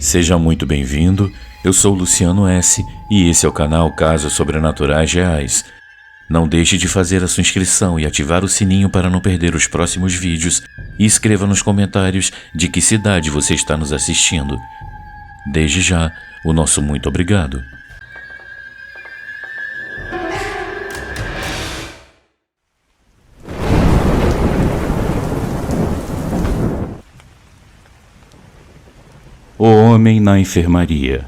Seja muito bem-vindo, eu sou Luciano S. e esse é o canal Casos Sobrenaturais Reais. Não deixe de fazer a sua inscrição e ativar o sininho para não perder os próximos vídeos e escreva nos comentários de que cidade você está nos assistindo. Desde já, o nosso muito obrigado. O homem na enfermaria.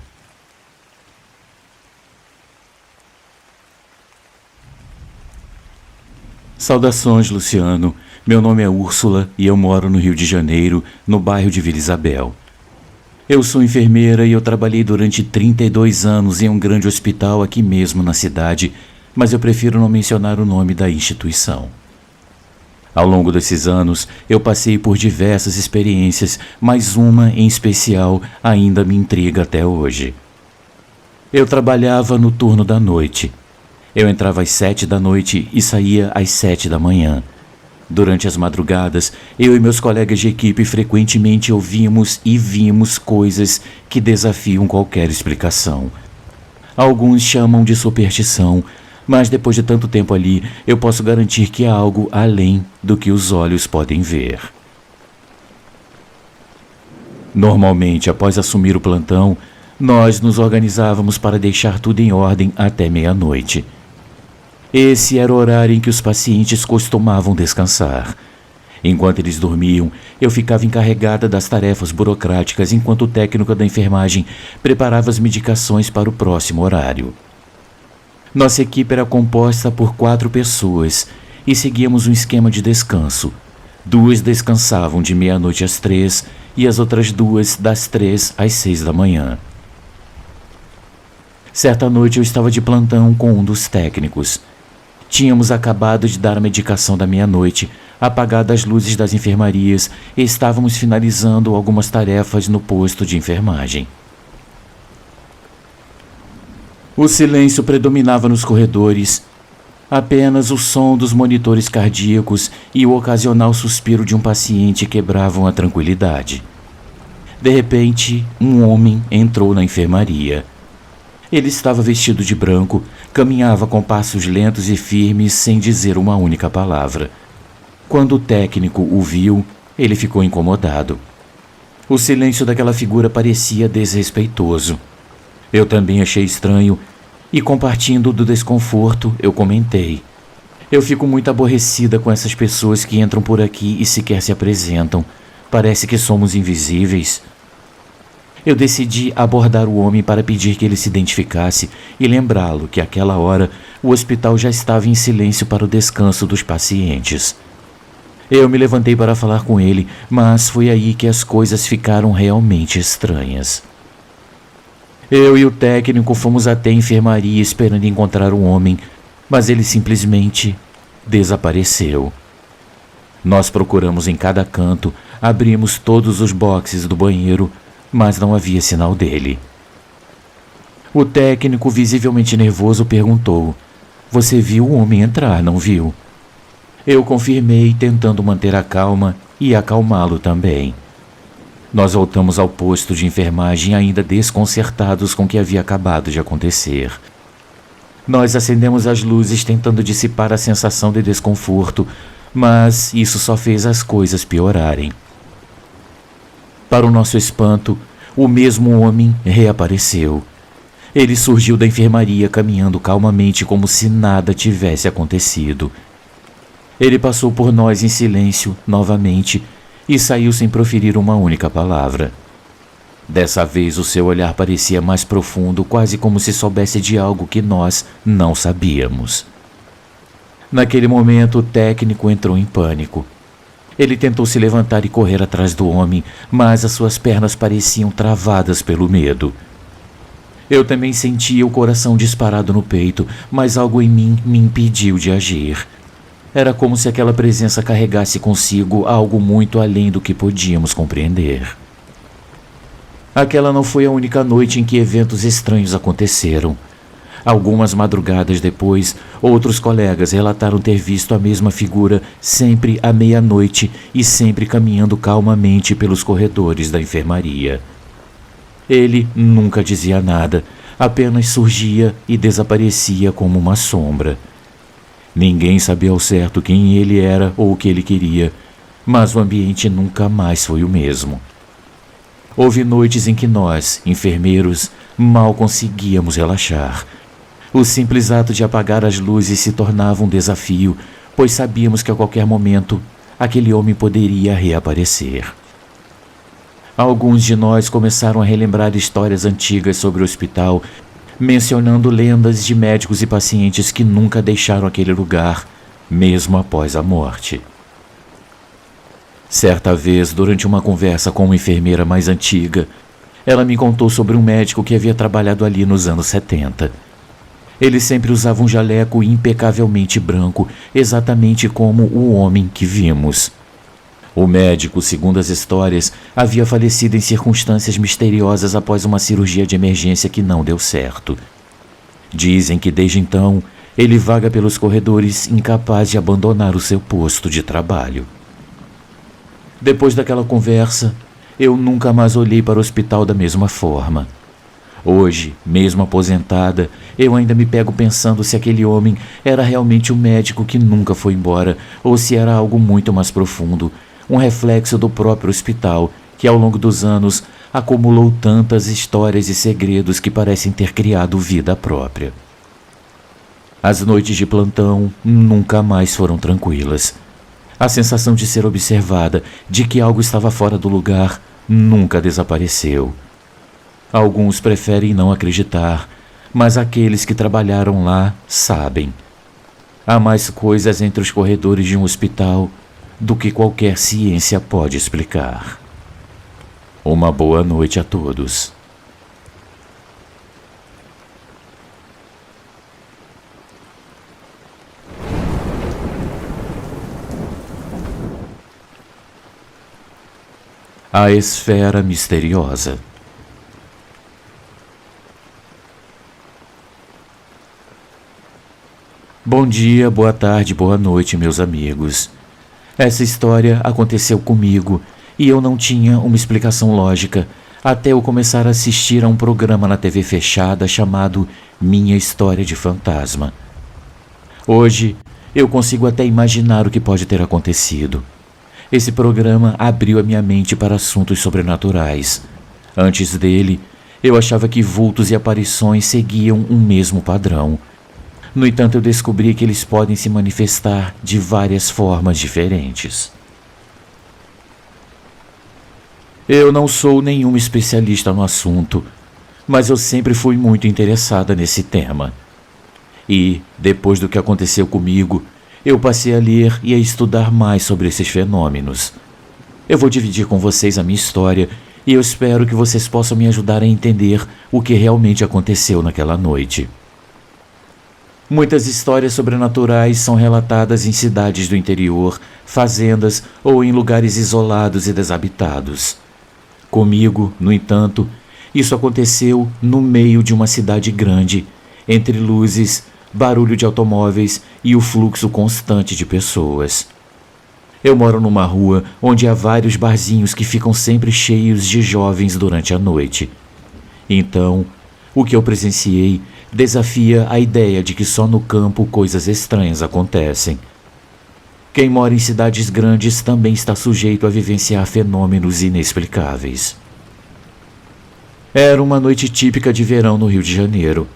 Saudações, Luciano. Meu nome é Úrsula e eu moro no Rio de Janeiro, no bairro de Vila Isabel. Eu sou enfermeira e eu trabalhei durante 32 anos em um grande hospital aqui mesmo na cidade, mas eu prefiro não mencionar o nome da instituição. Ao longo desses anos, eu passei por diversas experiências, mas uma em especial ainda me intriga até hoje. Eu trabalhava no turno da noite. Eu entrava às 7 da noite e saía às 7 da manhã. Durante as madrugadas, eu e meus colegas de equipe frequentemente ouvíamos e vimos coisas que desafiam qualquer explicação. Alguns chamam de superstição, mas depois de tanto tempo ali, eu posso garantir que há algo além do que os olhos podem ver. Normalmente, após assumir o plantão, nós nos organizávamos para deixar tudo em ordem até meia-noite. Esse era o horário em que os pacientes costumavam descansar. Enquanto eles dormiam, eu ficava encarregada das tarefas burocráticas enquanto o técnico da enfermagem preparava as medicações para o próximo horário. Nossa equipe era composta por 4 pessoas e seguíamos um esquema de descanso. 2 descansavam de meia-noite às 3 e as outras 2 das 3 às 6 da manhã. Certa noite eu estava de plantão com um dos técnicos. Tínhamos acabado de dar a medicação da meia-noite, apagadas as luzes das enfermarias e estávamos finalizando algumas tarefas no posto de enfermagem. O silêncio predominava nos corredores. Apenas o som dos monitores cardíacos e o ocasional suspiro de um paciente quebravam a tranquilidade. De repente, um homem entrou na enfermaria. Ele estava vestido de branco, caminhava com passos lentos e firmes sem dizer uma única palavra. Quando o técnico o viu, ele ficou incomodado. O silêncio daquela figura parecia desrespeitoso. Eu também achei estranho e, compartilhando do desconforto, eu comentei: eu fico muito aborrecida com essas pessoas que entram por aqui e sequer se apresentam. Parece que somos invisíveis. Eu decidi abordar o homem para pedir que ele se identificasse e lembrá-lo que àquela hora o hospital já estava em silêncio para o descanso dos pacientes. Eu me levantei para falar com ele, mas foi aí que as coisas ficaram realmente estranhas. Eu e o técnico fomos até a enfermaria esperando encontrar um homem, mas ele simplesmente desapareceu. Nós procuramos em cada canto, abrimos todos os boxes do banheiro, mas não havia sinal dele. O técnico, visivelmente nervoso, perguntou: "Você viu o homem entrar, não viu?" Eu confirmei, tentando manter a calma e acalmá-lo também. Nós voltamos ao posto de enfermagem ainda desconcertados com o que havia acabado de acontecer. Nós acendemos as luzes tentando dissipar a sensação de desconforto, mas isso só fez as coisas piorarem. Para o nosso espanto, o mesmo homem reapareceu. Ele surgiu da enfermaria caminhando calmamente como se nada tivesse acontecido. Ele passou por nós em silêncio novamente e saiu sem proferir uma única palavra. Dessa vez o seu olhar parecia mais profundo, quase como se soubesse de algo que nós não sabíamos. Naquele momento o técnico entrou em pânico. Ele tentou se levantar e correr atrás do homem, mas as suas pernas pareciam travadas pelo medo. Eu também sentia o coração disparado no peito, mas algo em mim me impediu de agir. Era como se aquela presença carregasse consigo algo muito além do que podíamos compreender. Aquela não foi a única noite em que eventos estranhos aconteceram. Algumas madrugadas depois, outros colegas relataram ter visto a mesma figura sempre à meia-noite e sempre caminhando calmamente pelos corredores da enfermaria. Ele nunca dizia nada, apenas surgia e desaparecia como uma sombra. Ninguém sabia ao certo quem ele era ou o que ele queria, mas o ambiente nunca mais foi o mesmo. Houve noites em que nós, enfermeiros, mal conseguíamos relaxar. O simples ato de apagar as luzes se tornava um desafio, pois sabíamos que a qualquer momento aquele homem poderia reaparecer. Alguns de nós começaram a relembrar histórias antigas sobre o hospital, mencionando lendas de médicos e pacientes que nunca deixaram aquele lugar, mesmo após a morte. Certa vez, durante uma conversa com uma enfermeira mais antiga, ela me contou sobre um médico que havia trabalhado ali nos anos 70. Ele sempre usava um jaleco impecavelmente branco, exatamente como o homem que vimos. O médico, segundo as histórias, havia falecido em circunstâncias misteriosas após uma cirurgia de emergência que não deu certo. Dizem que desde então ele vaga pelos corredores incapaz de abandonar o seu posto de trabalho. Depois daquela conversa, eu nunca mais olhei para o hospital da mesma forma. Hoje, mesmo aposentada, eu ainda me pego pensando se aquele homem era realmente o médico que nunca foi embora ou se era algo muito mais profundo, um reflexo do próprio hospital que ao longo dos anos acumulou tantas histórias e segredos que parecem ter criado vida própria. As noites de plantão nunca mais foram tranquilas. A sensação de ser observada, de que algo estava fora do lugar, nunca desapareceu. Alguns preferem não acreditar, mas aqueles que trabalharam lá sabem. Há mais coisas entre os corredores de um hospital do que qualquer ciência pode explicar. Uma boa noite a todos. A Esfera Misteriosa. Bom dia, boa tarde, boa noite, meus amigos. Essa história aconteceu comigo e eu não tinha uma explicação lógica até eu começar a assistir a um programa na TV fechada chamado Minha História de Fantasma. Hoje, eu consigo até imaginar o que pode ter acontecido. Esse programa abriu a minha mente para assuntos sobrenaturais. Antes dele, eu achava que vultos e aparições seguiam um mesmo padrão. No entanto, eu descobri que eles podem se manifestar de várias formas diferentes. Eu não sou nenhum especialista no assunto, mas eu sempre fui muito interessada nesse tema. E, depois do que aconteceu comigo, eu passei a ler e a estudar mais sobre esses fenômenos. Eu vou dividir com vocês a minha história e eu espero que vocês possam me ajudar a entender o que realmente aconteceu naquela noite. Muitas histórias sobrenaturais são relatadas em cidades do interior, fazendas ou em lugares isolados e desabitados. Comigo, no entanto, isso aconteceu no meio de uma cidade grande, entre luzes, barulho de automóveis e o fluxo constante de pessoas. Eu moro numa rua onde há vários barzinhos que ficam sempre cheios de jovens durante a noite. Então, o que eu presenciei desafia a ideia de que só no campo coisas estranhas acontecem. Quem mora em cidades grandes também está sujeito a vivenciar fenômenos inexplicáveis. Era uma noite típica de verão no Rio de Janeiro.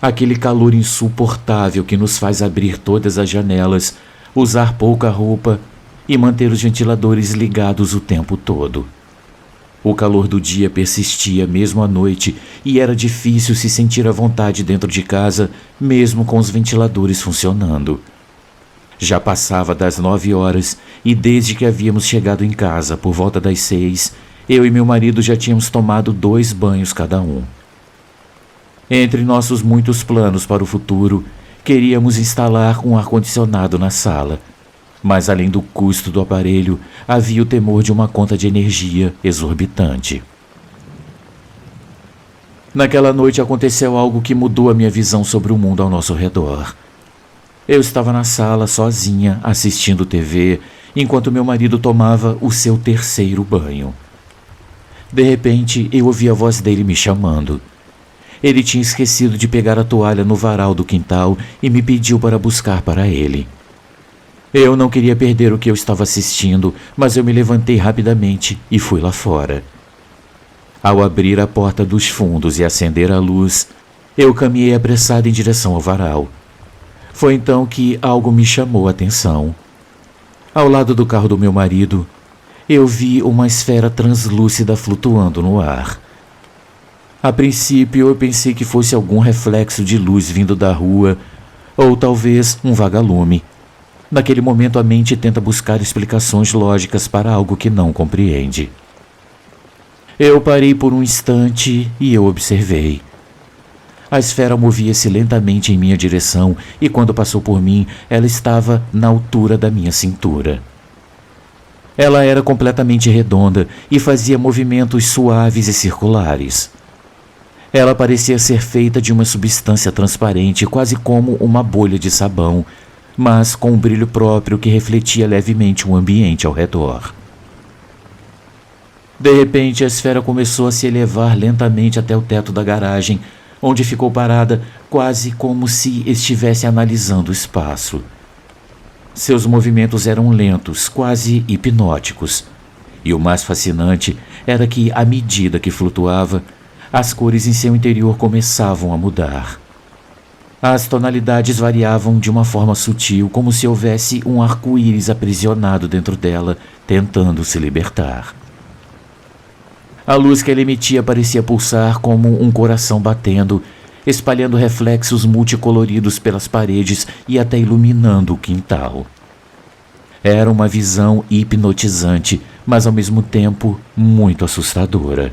Aquele calor insuportável que nos faz abrir todas as janelas, usar pouca roupa e manter os ventiladores ligados o tempo todo. O calor do dia persistia mesmo à noite e era difícil se sentir à vontade dentro de casa, mesmo com os ventiladores funcionando. Já passava das 9 horas e desde que havíamos chegado em casa por volta das 6, eu e meu marido já tínhamos tomado 2 banhos cada um. Entre nossos muitos planos para o futuro, queríamos instalar um ar-condicionado na sala. Mas além do custo do aparelho, havia o temor de uma conta de energia exorbitante. Naquela noite aconteceu algo que mudou a minha visão sobre o mundo ao nosso redor. Eu estava na sala sozinha, assistindo TV, enquanto meu marido tomava o seu 3º banho. De repente, eu ouvi a voz dele me chamando. Ele tinha esquecido de pegar a toalha no varal do quintal e me pediu para buscar para ele. Eu não queria perder o que eu estava assistindo, mas eu me levantei rapidamente e fui lá fora. Ao abrir a porta dos fundos e acender a luz, eu caminhei apressado em direção ao varal. Foi então que algo me chamou a atenção. Ao lado do carro do meu marido, eu vi uma esfera translúcida flutuando no ar. A princípio, eu pensei que fosse algum reflexo de luz vindo da rua, ou talvez um vagalume. Naquele momento, a mente tenta buscar explicações lógicas para algo que não compreende. Eu parei por um instante e eu observei. A esfera movia-se lentamente em minha direção e quando passou por mim, ela estava na altura da minha cintura. Ela era completamente redonda e fazia movimentos suaves e circulares. Ela parecia ser feita de uma substância transparente, quase como uma bolha de sabão, mas com um brilho próprio que refletia levemente o ambiente ao redor. De repente, a esfera começou a se elevar lentamente até o teto da garagem, onde ficou parada quase como se estivesse analisando o espaço. Seus movimentos eram lentos, quase hipnóticos. E o mais fascinante era que, à medida que flutuava, as cores em seu interior começavam a mudar. As tonalidades variavam de uma forma sutil, como se houvesse um arco-íris aprisionado dentro dela, tentando se libertar. A luz que ela emitia parecia pulsar como um coração batendo, espalhando reflexos multicoloridos pelas paredes e até iluminando o quintal. Era uma visão hipnotizante, mas ao mesmo tempo muito assustadora.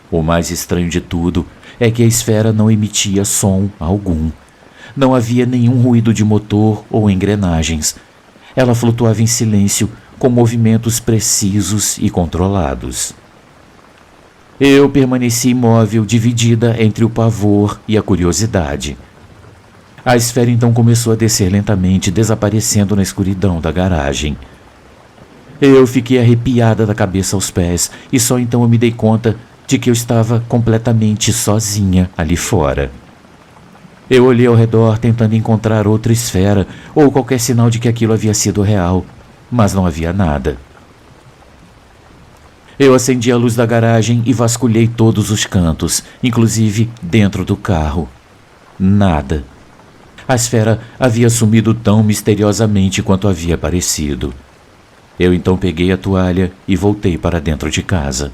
O mais estranho de tudo é que a esfera não emitia som algum. Não havia nenhum ruído de motor ou engrenagens. Ela flutuava em silêncio, com movimentos precisos e controlados. Eu permaneci imóvel, dividida entre o pavor e a curiosidade. A esfera então começou a descer lentamente, desaparecendo na escuridão da garagem. Eu fiquei arrepiada da cabeça aos pés e só então eu me dei conta de que eu estava completamente sozinha ali fora. Eu olhei ao redor tentando encontrar outra esfera ou qualquer sinal de que aquilo havia sido real, mas não havia nada. Eu acendi a luz da garagem e vasculhei todos os cantos, inclusive dentro do carro. Nada. A esfera havia sumido tão misteriosamente quanto havia aparecido. Eu então peguei a toalha e voltei para dentro de casa.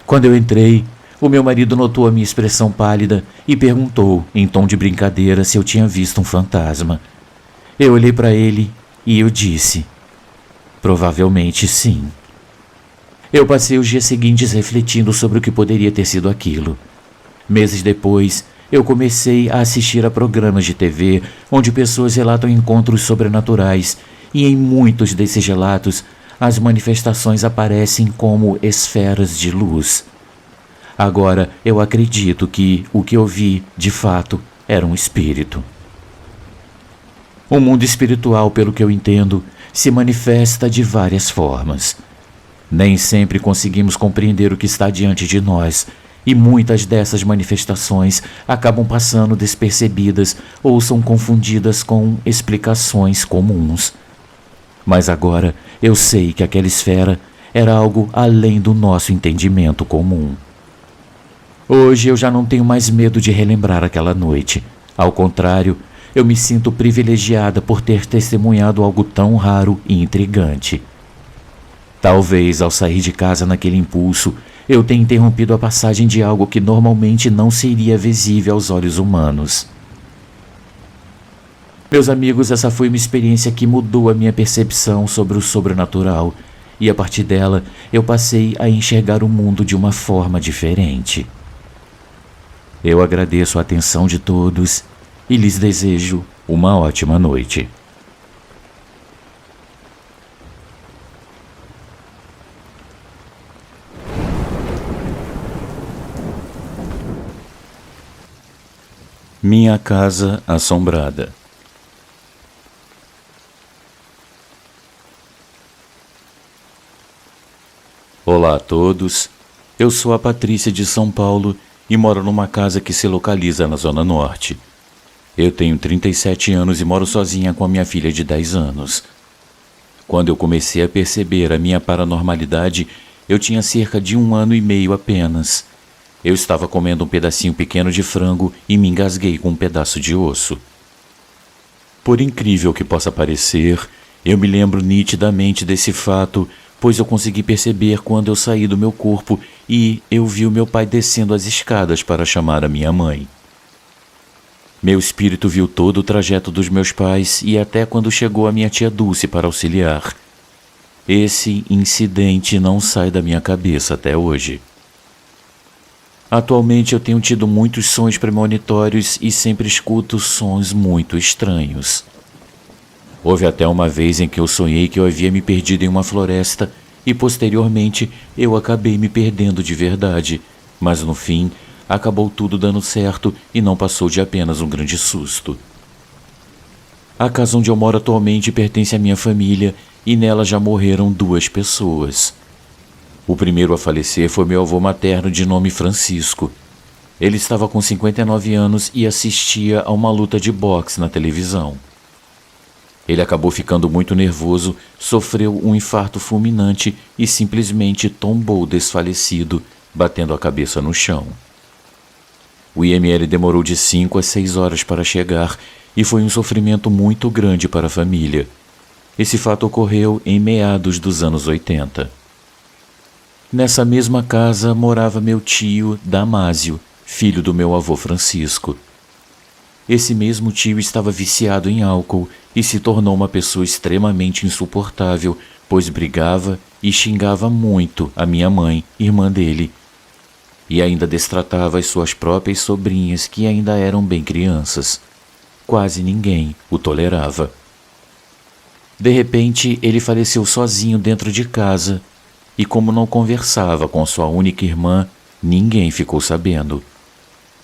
Quando eu entrei, o meu marido notou a minha expressão pálida e perguntou, em tom de brincadeira, se eu tinha visto um fantasma. Eu olhei para ele e eu disse: provavelmente sim. Eu passei os dias seguintes refletindo sobre o que poderia ter sido aquilo. Meses depois, eu comecei a assistir a programas de TV onde pessoas relatam encontros sobrenaturais e em muitos desses relatos as manifestações aparecem como esferas de luz. Agora eu acredito que o que eu vi, de fato, era um espírito. O mundo espiritual, pelo que eu entendo, se manifesta de várias formas. Nem sempre conseguimos compreender o que está diante de nós, e muitas dessas manifestações acabam passando despercebidas ou são confundidas com explicações comuns. Mas agora eu sei que aquela esfera era algo além do nosso entendimento comum. Hoje eu já não tenho mais medo de relembrar aquela noite. Ao contrário, eu me sinto privilegiada por ter testemunhado algo tão raro e intrigante. Talvez, ao sair de casa naquele impulso, eu tenha interrompido a passagem de algo que normalmente não seria visível aos olhos humanos. Meus amigos, essa foi uma experiência que mudou a minha percepção sobre o sobrenatural, e a partir dela eu passei a enxergar o mundo de uma forma diferente. Eu agradeço a atenção de todos e lhes desejo uma ótima noite. Minha Casa Assombrada. Olá a todos, eu sou a Patrícia de São Paulo e moro numa casa que se localiza na Zona Norte. Eu tenho 37 anos e moro sozinha com a minha filha de 10 anos. Quando eu comecei a perceber a minha paranormalidade, eu tinha cerca de 1 ano e meio apenas. Eu estava comendo um pedacinho pequeno de frango e me engasguei com um pedaço de osso. Por incrível que possa parecer, eu me lembro nitidamente desse fato, pois eu consegui perceber quando eu saí do meu corpo e eu vi o meu pai descendo as escadas para chamar a minha mãe. Meu espírito viu todo o trajeto dos meus pais e até quando chegou a minha tia Dulce para auxiliar. Esse incidente não sai da minha cabeça até hoje. Atualmente eu tenho tido muitos sonhos premonitórios e sempre escuto sons muito estranhos. Houve até uma vez em que eu sonhei que eu havia me perdido em uma floresta e posteriormente eu acabei me perdendo de verdade, mas no fim acabou tudo dando certo e não passou de apenas um grande susto. A casa onde eu moro atualmente pertence à minha família e nela já morreram 2 pessoas. O primeiro a falecer foi meu avô materno de nome Francisco. Ele estava com 59 anos e assistia a uma luta de boxe na televisão. Ele acabou ficando muito nervoso, sofreu um infarto fulminante e simplesmente tombou desfalecido, batendo a cabeça no chão. O IML demorou de 5 a 6 horas para chegar e foi um sofrimento muito grande para a família. Esse fato ocorreu em meados dos anos 80. Nessa mesma casa morava meu tio Damásio, filho do meu avô Francisco. Esse mesmo tio estava viciado em álcool e se tornou uma pessoa extremamente insuportável, pois brigava e xingava muito a minha mãe, irmã dele, e ainda destratava as suas próprias sobrinhas que ainda eram bem crianças. Quase ninguém o tolerava. De repente, ele faleceu sozinho dentro de casa, e como não conversava com sua única irmã, ninguém ficou sabendo.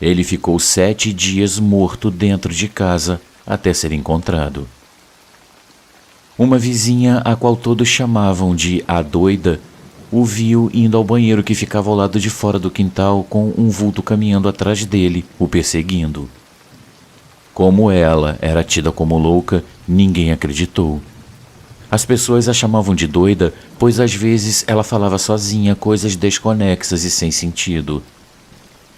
Ele ficou 7 dias morto dentro de casa até ser encontrado. Uma vizinha, a qual todos chamavam de a doida, o viu indo ao banheiro que ficava ao lado de fora do quintal com um vulto caminhando atrás dele, o perseguindo. Como ela era tida como louca, ninguém acreditou. As pessoas a chamavam de doida, pois às vezes ela falava sozinha coisas desconexas e sem sentido.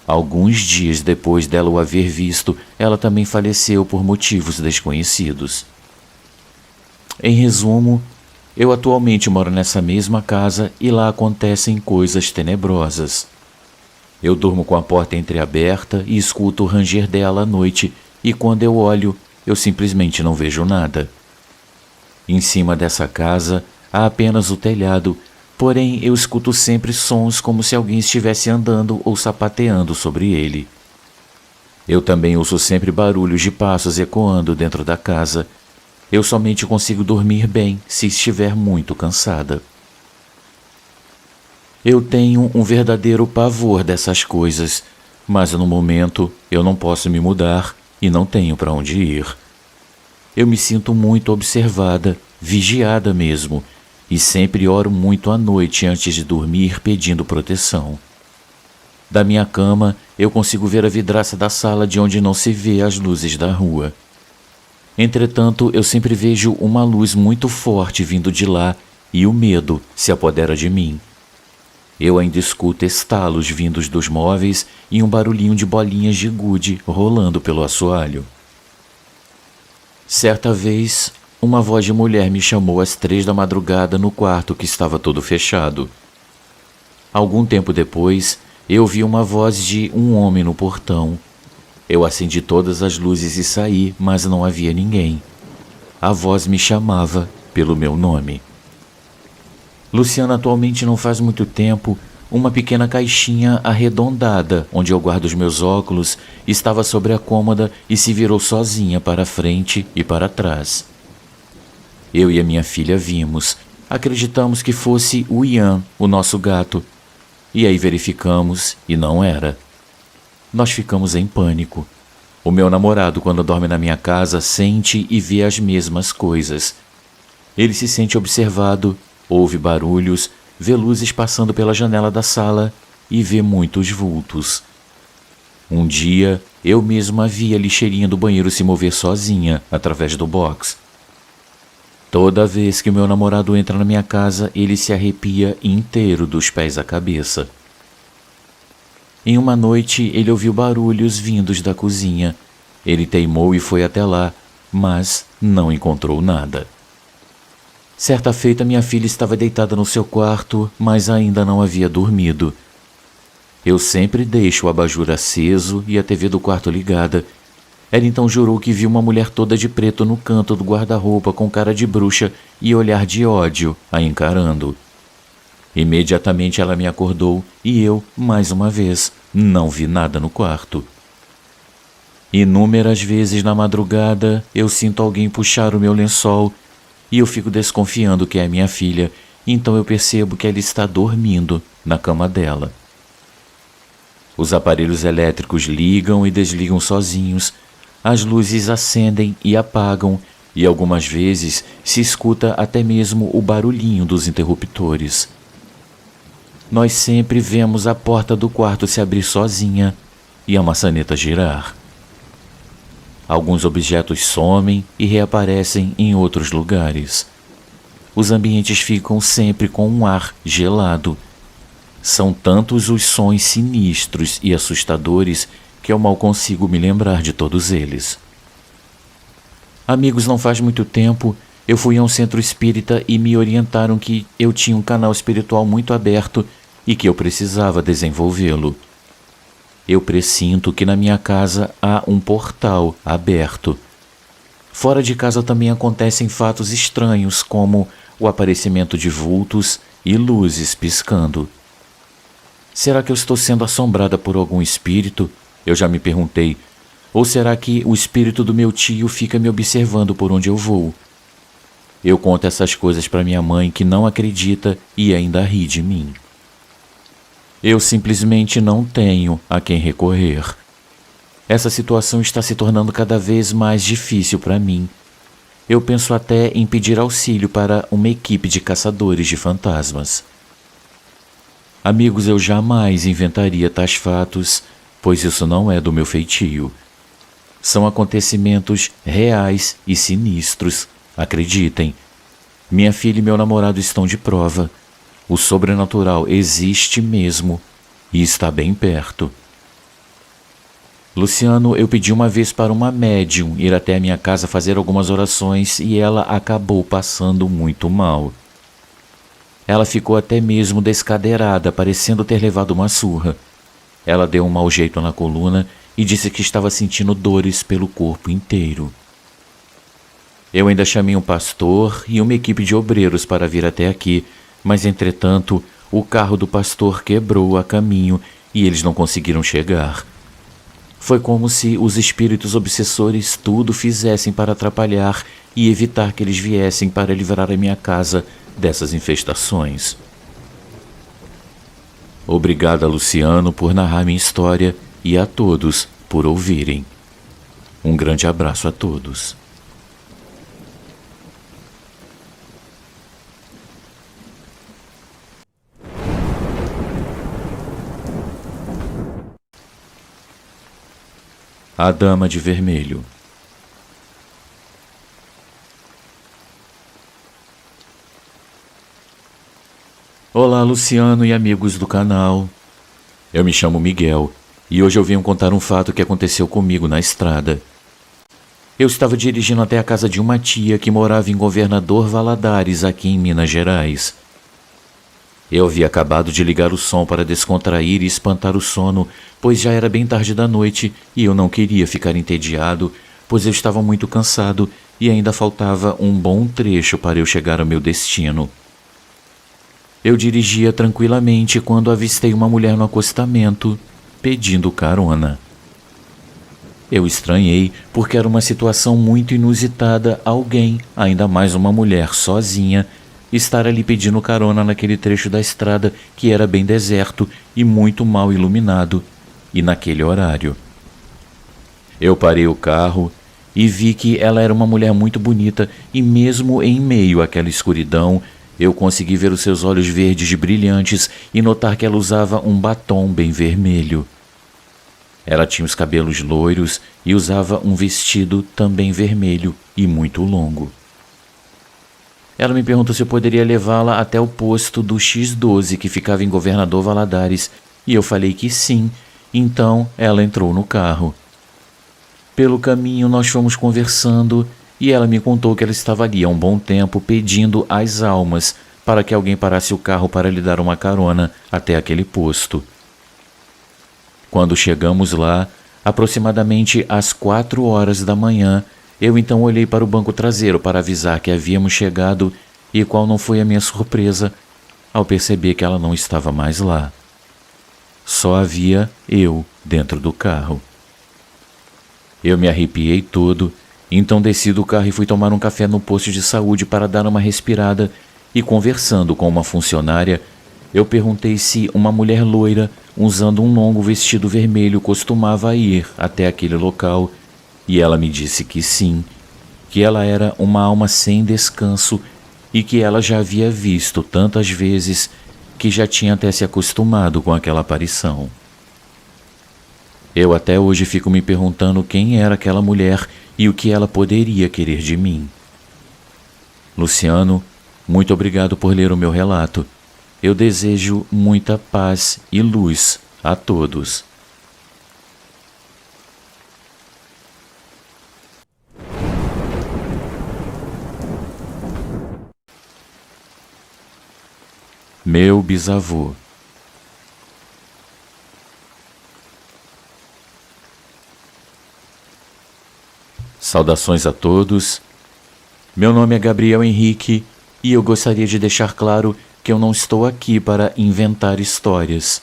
Alguns dias depois dela o haver visto, ela também faleceu por motivos desconhecidos. Em resumo, eu atualmente moro nessa mesma casa e lá acontecem coisas tenebrosas. Eu durmo com a porta entreaberta e escuto o ranger dela à noite, e quando eu olho, eu simplesmente não vejo nada. Em cima dessa casa há apenas o telhado, porém eu escuto sempre sons como se alguém estivesse andando ou sapateando sobre ele. Eu também ouço sempre barulhos de passos ecoando dentro da casa. Eu somente consigo dormir bem se estiver muito cansada. Eu tenho um verdadeiro pavor dessas coisas, mas no momento eu não posso me mudar e não tenho para onde ir. Eu me sinto muito observada, vigiada mesmo, e sempre oro muito à noite antes de dormir pedindo proteção. Da minha cama, eu consigo ver a vidraça da sala de onde não se vê as luzes da rua. Entretanto, eu sempre vejo uma luz muito forte vindo de lá e o medo se apodera de mim. Eu ainda escuto estalos vindos dos móveis e um barulhinho de bolinhas de gude rolando pelo assoalho. Certa vez, uma voz de mulher me chamou às 3 da madrugada no quarto que estava todo fechado. Algum tempo depois, eu vi uma voz de um homem no portão. Eu acendi todas as luzes e saí, mas não havia ninguém. A voz me chamava pelo meu nome. Luciana, atualmente não faz muito tempo, uma pequena caixinha arredondada, onde eu guardo os meus óculos, estava sobre a cômoda e se virou sozinha para frente e para trás. Eu e a minha filha vimos. Acreditamos que fosse o Ian, o nosso gato. E aí verificamos e não era. Nós ficamos em pânico. O meu namorado, quando dorme na minha casa, sente e vê as mesmas coisas. Ele se sente observado, ouve barulhos, vê luzes passando pela janela da sala e vê muitos vultos. Um dia, eu mesma vi a lixeirinha do banheiro se mover sozinha através do box. Toda vez que o meu namorado entra na minha casa, ele se arrepia inteiro dos pés à cabeça. Em uma noite, ele ouviu barulhos vindos da cozinha. Ele teimou e foi até lá, mas não encontrou nada. Certa feita, minha filha estava deitada no seu quarto, mas ainda não havia dormido. Eu sempre deixo o abajur aceso e a TV do quarto ligada. Ela então jurou que viu uma mulher toda de preto no canto do guarda-roupa com cara de bruxa e olhar de ódio a encarando. Imediatamente ela me acordou e eu, mais uma vez, não vi nada no quarto. Inúmeras vezes na madrugada eu sinto alguém puxar o meu lençol e eu fico desconfiando que é minha filha, então eu percebo que ela está dormindo na cama dela. Os aparelhos elétricos ligam e desligam sozinhos, as luzes acendem e apagam e algumas vezes se escuta até mesmo o barulhinho dos interruptores. Nós sempre vemos a porta do quarto se abrir sozinha e a maçaneta girar. Alguns objetos somem e reaparecem em outros lugares. Os ambientes ficam sempre com um ar gelado. São tantos os sons sinistros e assustadores que eu mal consigo me lembrar de todos eles. Amigos, não faz muito tempo, eu fui a um centro espírita e me orientaram que eu tinha um canal espiritual muito aberto e que eu precisava desenvolvê-lo. Eu pressinto que na minha casa há um portal aberto. Fora de casa também acontecem fatos estranhos, como o aparecimento de vultos e luzes piscando. Será que eu estou sendo assombrada por algum espírito? Eu já me perguntei. Ou será que o espírito do meu tio fica me observando por onde eu vou? Eu conto essas coisas para minha mãe, que não acredita e ainda ri de mim. Eu simplesmente não tenho a quem recorrer. Essa situação está se tornando cada vez mais difícil para mim. Eu penso até em pedir auxílio para uma equipe de caçadores de fantasmas. Amigos, eu jamais inventaria tais fatos, pois isso não é do meu feitio. São acontecimentos reais e sinistros, acreditem. Minha filha e meu namorado estão de prova. O sobrenatural existe mesmo e está bem perto. Luciano, eu pedi uma vez para uma médium ir até a minha casa fazer algumas orações e ela acabou passando muito mal. Ela ficou até mesmo descadeirada, parecendo ter levado uma surra. Ela deu um mau jeito na coluna e disse que estava sentindo dores pelo corpo inteiro. Eu ainda chamei um pastor e uma equipe de obreiros para vir até aqui, mas entretanto o carro do pastor quebrou a caminho e eles não conseguiram chegar. Foi como se os espíritos obsessores tudo fizessem para atrapalhar e evitar que eles viessem para livrar a minha casa dessas infestações. Obrigada, Luciano, por narrar minha história e a todos por ouvirem. Um grande abraço a todos. A Dama de Vermelho. Olá, Luciano e amigos do canal. Eu me chamo Miguel e hoje eu venho contar um fato que aconteceu comigo na estrada. Eu estava dirigindo até a casa de uma tia que morava em Governador Valadares, aqui em Minas Gerais. Eu havia acabado de ligar o som para descontrair e espantar o sono, pois já era bem tarde da noite e eu não queria ficar entediado, pois eu estava muito cansado e ainda faltava um bom trecho para eu chegar ao meu destino. Eu dirigia tranquilamente quando avistei uma mulher no acostamento, pedindo carona. Eu estranhei, porque era uma situação muito inusitada alguém, ainda mais uma mulher sozinha, estar ali pedindo carona naquele trecho da estrada que era bem deserto e muito mal iluminado, e naquele horário. Eu parei o carro e vi que ela era uma mulher muito bonita e mesmo em meio àquela escuridão, Eu consegui ver os seus olhos verdes brilhantes e notar que ela usava um batom bem vermelho. Ela tinha os cabelos loiros e usava um vestido também vermelho e muito longo. Ela me perguntou se eu poderia levá-la até o posto do X12 que ficava em Governador Valadares, e eu falei que sim. Então ela entrou no carro. Pelo caminho nós fomos conversando e ela me contou que ela estava ali há um bom tempo pedindo às almas para que alguém parasse o carro para lhe dar uma carona até aquele posto. Quando chegamos lá, aproximadamente às 4 horas da manhã, eu então olhei para o banco traseiro para avisar que havíamos chegado, e qual não foi a minha surpresa ao perceber que ela não estava mais lá. Só havia eu dentro do carro. Eu me arrepiei todo, então desci do carro e fui tomar um café no posto de saúde para dar uma respirada, e conversando com uma funcionária, eu perguntei se uma mulher loira, usando um longo vestido vermelho, costumava ir até aquele local, e ela me disse que sim, que ela era uma alma sem descanso e que ela já havia visto tantas vezes que já tinha até se acostumado com aquela aparição. Eu até hoje fico me perguntando quem era aquela mulher e o que ela poderia querer de mim. Luciano, muito obrigado por ler o meu relato. Eu desejo muita paz e luz a todos. Meu bisavô. Saudações a todos. Meu nome é Gabriel Henrique e eu gostaria de deixar claro que eu não estou aqui para inventar histórias.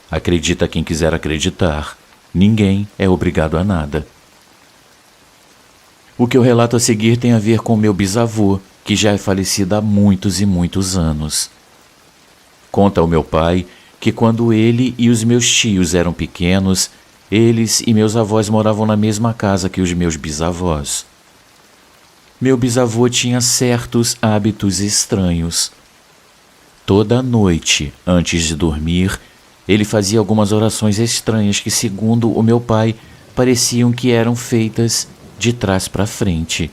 Acredita quem quiser acreditar. Ninguém é obrigado a nada. O que eu relato a seguir tem a ver com meu bisavô, que já é falecido há muitos e muitos anos. Conta o meu pai que quando ele e os meus tios eram pequenos, eles e meus avós moravam na mesma casa que os meus bisavós. Meu bisavô tinha certos hábitos estranhos. Toda noite, antes de dormir, ele fazia algumas orações estranhas que, segundo o meu pai, pareciam que eram feitas de trás para frente.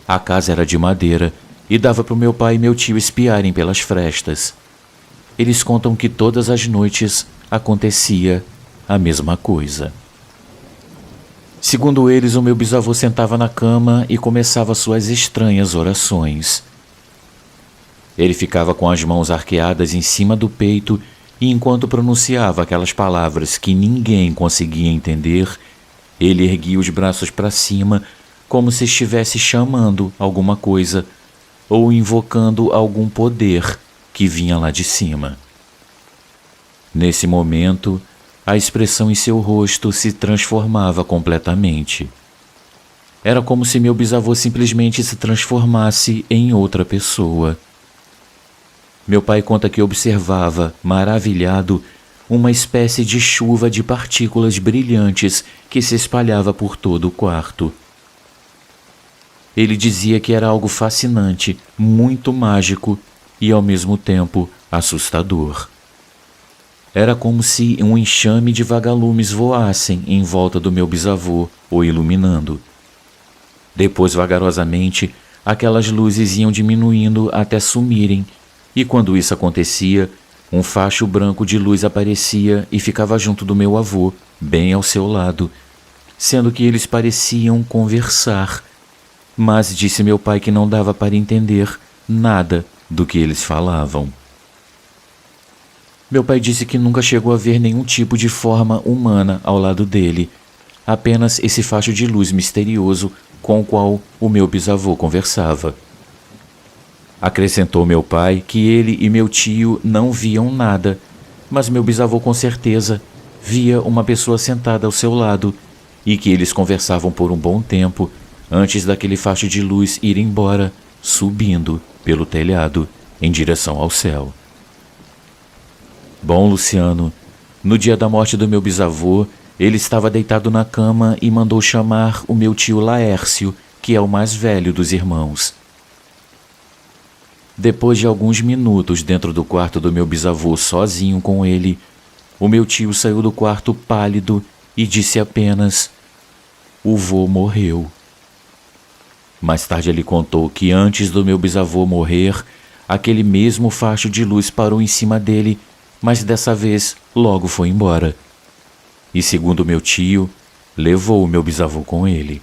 A casa era de madeira e dava para o meu pai e meu tio espiarem pelas frestas. Eles contam que todas as noites acontecia a mesma coisa. Segundo eles, o meu bisavô sentava na cama e começava suas estranhas orações. Ele ficava com as mãos arqueadas em cima do peito e, enquanto pronunciava aquelas palavras que ninguém conseguia entender, ele erguia os braços para cima como se estivesse chamando alguma coisa ou invocando algum poder que vinha lá de cima. Nesse momento, a expressão em seu rosto se transformava completamente. Era como se meu bisavô simplesmente se transformasse em outra pessoa. Meu pai conta que observava, maravilhado, uma espécie de chuva de partículas brilhantes que se espalhava por todo o quarto. Ele dizia que era algo fascinante, muito mágico e, ao mesmo tempo, assustador. Era como se um enxame de vagalumes voassem em volta do meu bisavô, o iluminando. Depois, vagarosamente, aquelas luzes iam diminuindo até sumirem, e quando isso acontecia, um facho branco de luz aparecia e ficava junto do meu avô, bem ao seu lado, sendo que eles pareciam conversar, mas disse meu pai que não dava para entender nada do que eles falavam. Meu pai disse que nunca chegou a ver nenhum tipo de forma humana ao lado dele, apenas esse facho de luz misterioso com o qual o meu bisavô conversava. Acrescentou meu pai que ele e meu tio não viam nada, mas meu bisavô com certeza via uma pessoa sentada ao seu lado e que eles conversavam por um bom tempo antes daquele facho de luz ir embora, subindo pelo telhado em direção ao céu. Bom, Luciano, no dia da morte do meu bisavô, ele estava deitado na cama e mandou chamar o meu tio Laércio, que é o mais velho dos irmãos. Depois de alguns minutos dentro do quarto do meu bisavô sozinho com ele, o meu tio saiu do quarto pálido e disse apenas: "O vô morreu." Mais tarde ele contou que antes do meu bisavô morrer, aquele mesmo facho de luz parou em cima dele, mas dessa vez logo foi embora. E segundo meu tio, levou o meu bisavô com ele.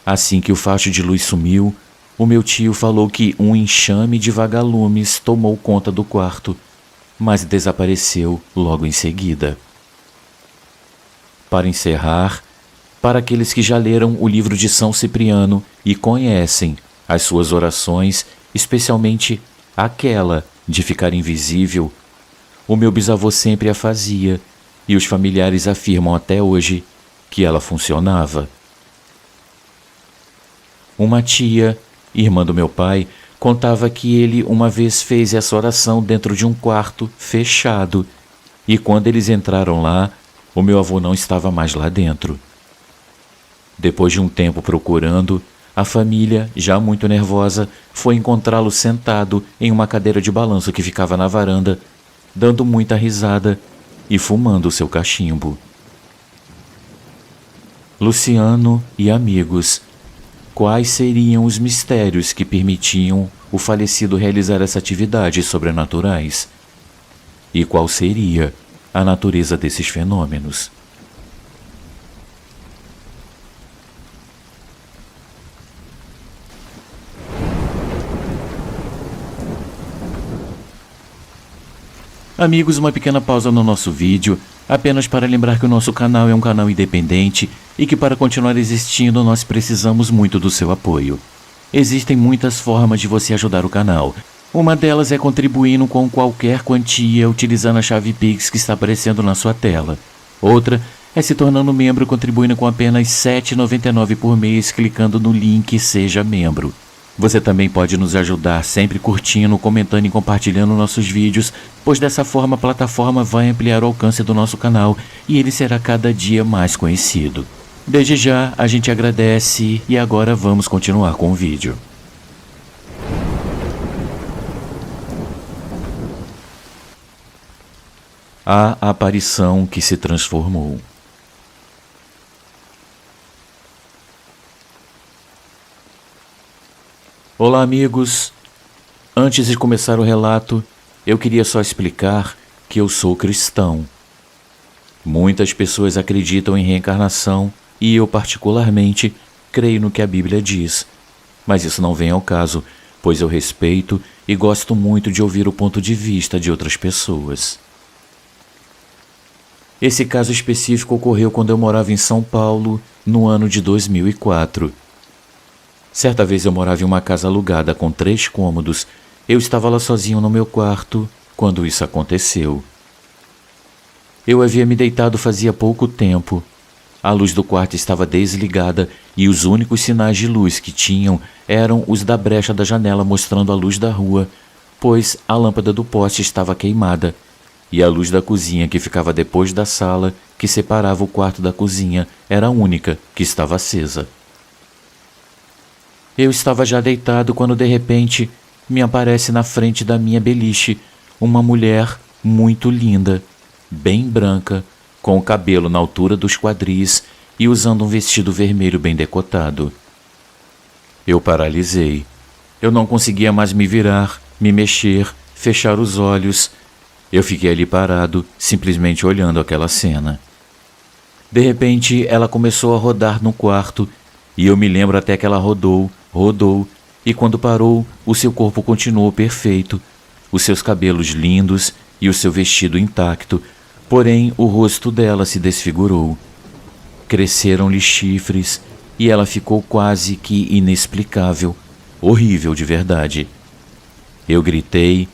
Assim que o facho de luz sumiu, o meu tio falou que um enxame de vagalumes tomou conta do quarto, mas desapareceu logo em seguida. Para encerrar, para aqueles que já leram o livro de São Cipriano e conhecem as suas orações, especialmente aquela de ficar invisível, o meu bisavô sempre a fazia e os familiares afirmam até hoje que ela funcionava. Uma tia, irmã do meu pai, contava que ele uma vez fez essa oração dentro de um quarto fechado e quando eles entraram lá, o meu avô não estava mais lá dentro. Depois de um tempo procurando, a família, já muito nervosa, foi encontrá-lo sentado em uma cadeira de balanço que ficava na varanda, dando muita risada e fumando seu cachimbo. Luciano e amigos, quais seriam os mistérios que permitiam o falecido realizar essa atividade sobrenaturais? E qual seria a natureza desses fenômenos? Amigos, uma pequena pausa no nosso vídeo, apenas para lembrar que o nosso canal é um canal independente e que para continuar existindo nós precisamos muito do seu apoio. Existem muitas formas de você ajudar o canal. Uma delas é contribuindo com qualquer quantia utilizando a chave Pix que está aparecendo na sua tela. Outra é se tornando membro contribuindo com apenas R$ 7,99 por mês clicando no link Seja Membro. Você também pode nos ajudar sempre curtindo, comentando e compartilhando nossos vídeos, pois dessa forma a plataforma vai ampliar o alcance do nosso canal e ele será cada dia mais conhecido. Desde já, a gente agradece e agora vamos continuar com o vídeo. A aparição que se transformou. Olá, amigos! Antes de começar o relato, eu queria só explicar que eu sou cristão. Muitas pessoas acreditam em reencarnação e eu, particularmente, creio no que a Bíblia diz. Mas isso não vem ao caso, pois eu respeito e gosto muito de ouvir o ponto de vista de outras pessoas. Esse caso específico ocorreu quando eu morava em São Paulo, no ano de 2004. Certa vez eu morava em uma casa alugada com 3 cômodos. Eu estava lá sozinho no meu quarto quando isso aconteceu. Eu havia me deitado fazia pouco tempo. A luz do quarto estava desligada e os únicos sinais de luz que tinham eram os da brecha da janela mostrando a luz da rua, pois a lâmpada do poste estava queimada e a luz da cozinha que ficava depois da sala, que separava o quarto da cozinha, era a única que estava acesa. Eu estava já deitado quando de repente me aparece na frente da minha beliche uma mulher muito linda, bem branca, com o cabelo na altura dos quadris e usando um vestido vermelho bem decotado. Eu paralisei. Eu não conseguia mais me virar, me mexer, fechar os olhos. Eu fiquei ali parado, simplesmente olhando aquela cena. De repente, ela começou a rodar no quarto e eu me lembro até que ela rodou, e quando parou, o seu corpo continuou perfeito, os seus cabelos lindos e o seu vestido intacto, porém o rosto dela se desfigurou. Cresceram-lhe chifres e ela ficou quase que inexplicável, horrível de verdade. Eu gritei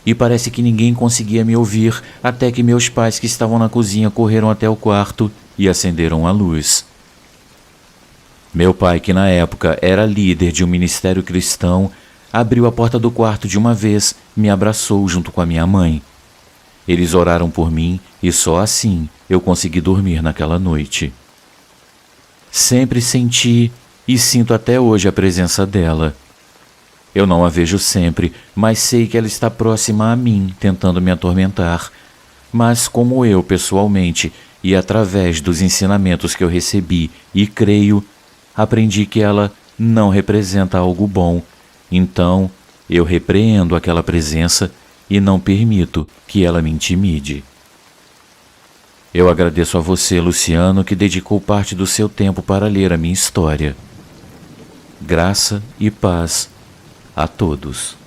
e parece que ninguém conseguia me ouvir até que meus pais que estavam na cozinha correram até o quarto e acenderam a luz. Meu pai, que na época era líder de um ministério cristão, abriu a porta do quarto de uma vez, me abraçou junto com a minha mãe. Eles oraram por mim e só assim eu consegui dormir naquela noite. Sempre senti e sinto até hoje a presença dela. Eu não a vejo sempre, mas sei que ela está próxima a mim, tentando me atormentar. Mas como eu, pessoalmente, e através dos ensinamentos que eu recebi e creio, aprendi que ela não representa algo bom. Então, eu repreendo aquela presença e não permito que ela me intimide. Eu agradeço a você, Luciano, que dedicou parte do seu tempo para ler a minha história. Graça e paz a todos.